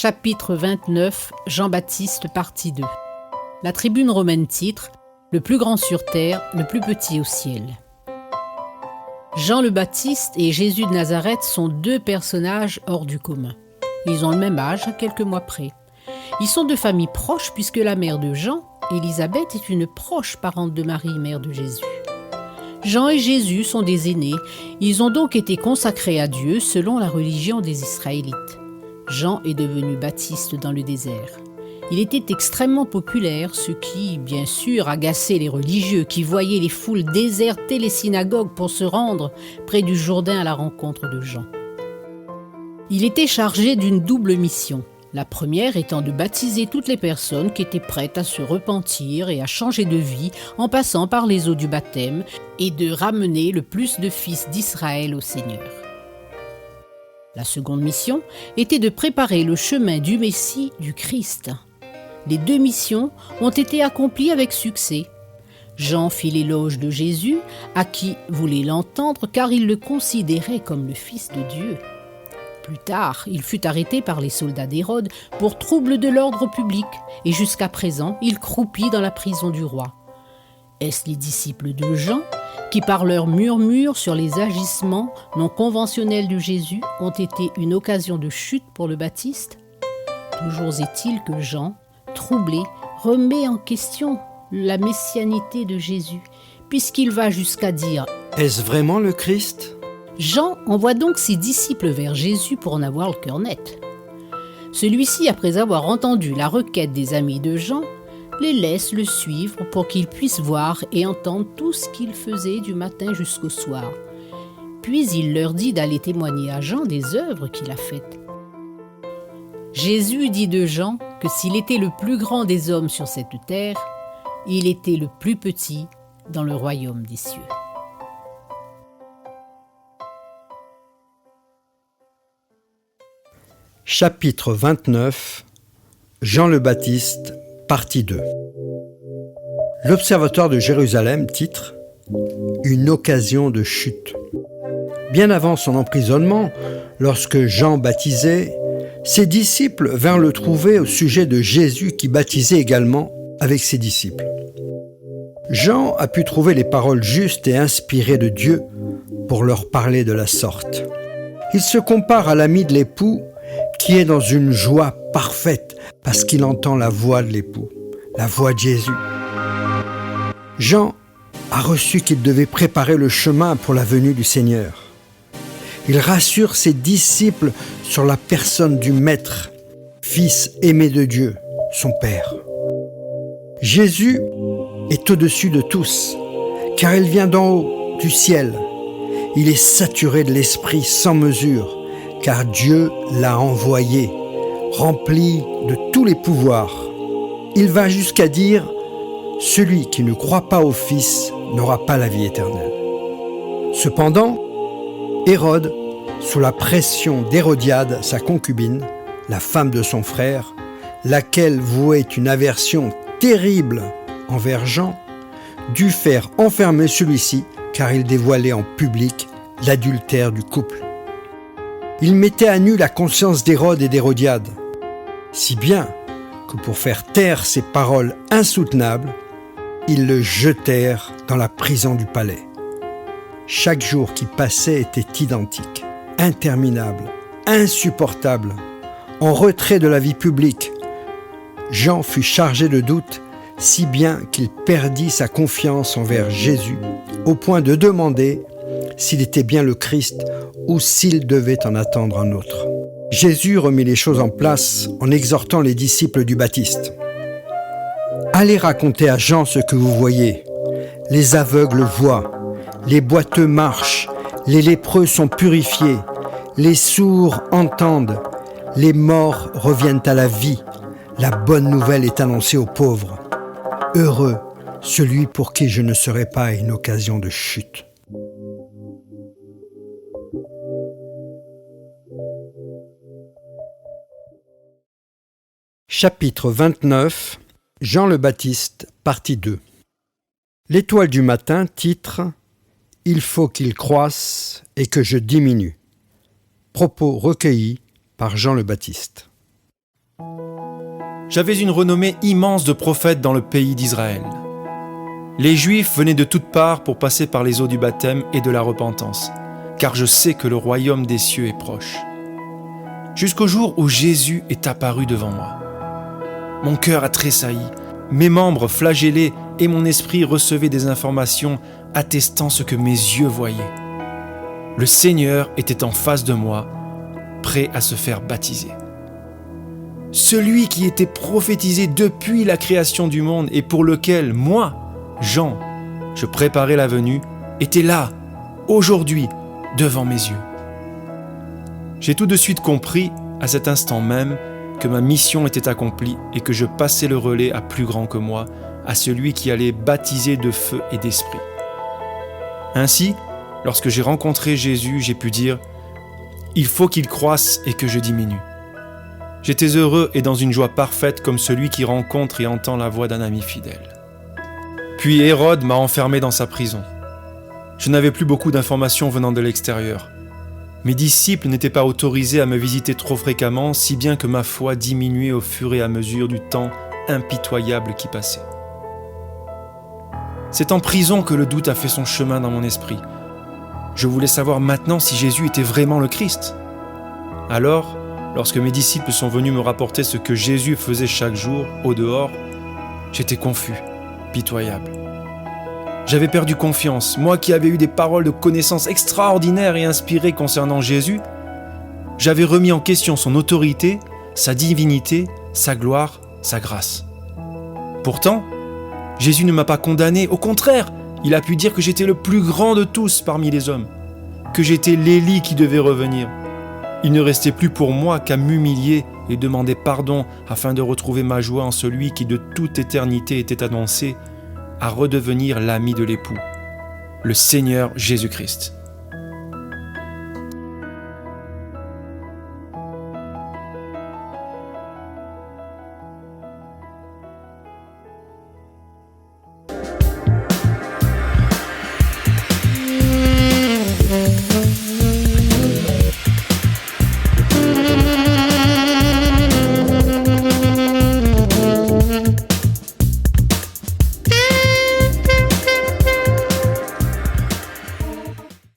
Chapitre 29, Jean-Baptiste, partie 2. La tribune romaine titre « Le plus grand sur terre, le plus petit au ciel ». Jean le Baptiste et Jésus de Nazareth sont deux personnages hors du commun. Ils ont le même âge, à quelques mois près. Ils sont de famille proche puisque la mère de Jean, Élisabeth, est une proche parente de Marie, mère de Jésus. Jean et Jésus sont des aînés. Ils ont donc été consacrés à Dieu selon la religion des Israélites. Jean est devenu Baptiste dans le désert. Il était extrêmement populaire, ce qui, bien sûr, agaçait les religieux qui voyaient les foules déserter les synagogues pour se rendre près du Jourdain à la rencontre de Jean. Il était chargé d'une double mission. La première étant de baptiser toutes les personnes qui étaient prêtes à se repentir et à changer de vie en passant par les eaux du baptême et de ramener le plus de fils d'Israël au Seigneur. La seconde mission était de préparer le chemin du Messie, du Christ. Les deux missions ont été accomplies avec succès. Jean fit l'éloge de Jésus, à qui voulait l'entendre car il le considérait comme le Fils de Dieu. Plus tard, il fut arrêté par les soldats d'Hérode pour trouble de l'ordre public et jusqu'à présent, il croupit dans la prison du roi. Est-ce les disciples de Jean qui, par leur murmure sur les agissements non conventionnels de Jésus, ont été une occasion de chute pour le Baptiste ? Toujours est-il que Jean, troublé, remet en question la messianité de Jésus, puisqu'il va jusqu'à dire « Est-ce vraiment le Christ ?» Jean envoie donc ses disciples vers Jésus pour en avoir le cœur net. Celui-ci, après avoir entendu la requête des amis de Jean, les laisse le suivre pour qu'ils puissent voir et entendre tout ce qu'il faisait du matin jusqu'au soir. Puis il leur dit d'aller témoigner à Jean des œuvres qu'il a faites. Jésus dit de Jean que s'il était le plus grand des hommes sur cette terre, il était le plus petit dans le royaume des cieux. Chapitre 29, Jean le Baptiste, partie 2. L'Observatoire de Jérusalem titre « Une occasion de chute ». Bien avant son emprisonnement, lorsque Jean baptisait, ses disciples vinrent le trouver au sujet de Jésus qui baptisait également avec ses disciples. Jean a pu trouver les paroles justes et inspirées de Dieu pour leur parler de la sorte. Il se compare à l'ami de l'époux qui est dans une joie parfaite parce qu'il entend la voix de l'époux, la voix de Jésus. Jean a reçu qu'il devait préparer le chemin pour la venue du Seigneur. Il rassure ses disciples sur la personne du Maître, Fils aimé de Dieu, son Père. Jésus est au-dessus de tous, car il vient d'en haut, du ciel. Il est saturé de l'Esprit sans mesure, car Dieu l'a envoyé, rempli de tous les pouvoirs. Il va jusqu'à dire « Celui qui ne croit pas au Fils n'aura pas la vie éternelle ». Cependant, Hérode, sous la pression d'Hérodiade, sa concubine, la femme de son frère, laquelle vouait une aversion terrible envers Jean, dut faire enfermer celui-ci car il dévoilait en public l'adultère du couple. Il mettait à nu la conscience d'Hérode et d'Hérodiade, si bien que pour faire taire ces paroles insoutenables, ils le jetèrent dans la prison du palais. Chaque jour qui passait était identique, interminable, insupportable, en retrait de la vie publique. Jean fut chargé de doutes, si bien qu'il perdit sa confiance envers Jésus, au point de demander s'il était bien le Christ ou s'il devait en attendre un autre. Jésus remit les choses en place en exhortant les disciples du Baptiste. « Allez raconter à Jean ce que vous voyez. Les aveugles voient, les boiteux marchent, les lépreux sont purifiés, les sourds entendent, les morts reviennent à la vie. La bonne nouvelle est annoncée aux pauvres. Heureux celui pour qui je ne serai pas une occasion de chute. » Chapitre 29, Jean le Baptiste, partie 2. L'étoile du matin titre « Il faut qu'il croisse et que je diminue ». Propos recueillis par Jean le Baptiste. J'avais une renommée immense de prophète dans le pays d'Israël. Les Juifs venaient de toutes parts pour passer par les eaux du baptême et de la repentance, car je sais que le royaume des cieux est proche. Jusqu'au jour où Jésus est apparu devant moi. Mon cœur a tressailli, mes membres flagellés et mon esprit recevait des informations attestant ce que mes yeux voyaient. Le Seigneur était en face de moi, prêt à se faire baptiser. Celui qui était prophétisé depuis la création du monde et pour lequel moi, Jean, je préparais la venue, était là, aujourd'hui, devant mes yeux. J'ai tout de suite compris, à cet instant même, que ma mission était accomplie et que je passais le relais à plus grand que moi, à celui qui allait baptiser de feu et d'esprit. Ainsi, lorsque j'ai rencontré Jésus, j'ai pu dire « Il faut qu'il croisse et que je diminue ». J'étais heureux et dans une joie parfaite comme celui qui rencontre et entend la voix d'un ami fidèle. Puis Hérode m'a enfermé dans sa prison. Je n'avais plus beaucoup d'informations venant de l'extérieur. Mes disciples n'étaient pas autorisés à me visiter trop fréquemment, si bien que ma foi diminuait au fur et à mesure du temps impitoyable qui passait. C'est en prison que le doute a fait son chemin dans mon esprit. Je voulais savoir maintenant si Jésus était vraiment le Christ. Alors, lorsque mes disciples sont venus me rapporter ce que Jésus faisait chaque jour, au dehors, j'étais confus, pitoyable. J'avais perdu confiance, moi qui avais eu des paroles de connaissance extraordinaires et inspirées concernant Jésus. J'avais remis en question son autorité, sa divinité, sa gloire, sa grâce. Pourtant, Jésus ne m'a pas condamné, au contraire, il a pu dire que j'étais le plus grand de tous parmi les hommes, que j'étais l'Élie qui devait revenir. Il ne restait plus pour moi qu'à m'humilier et demander pardon afin de retrouver ma joie en celui qui de toute éternité était annoncé à redevenir l'ami de l'époux, le Seigneur Jésus-Christ.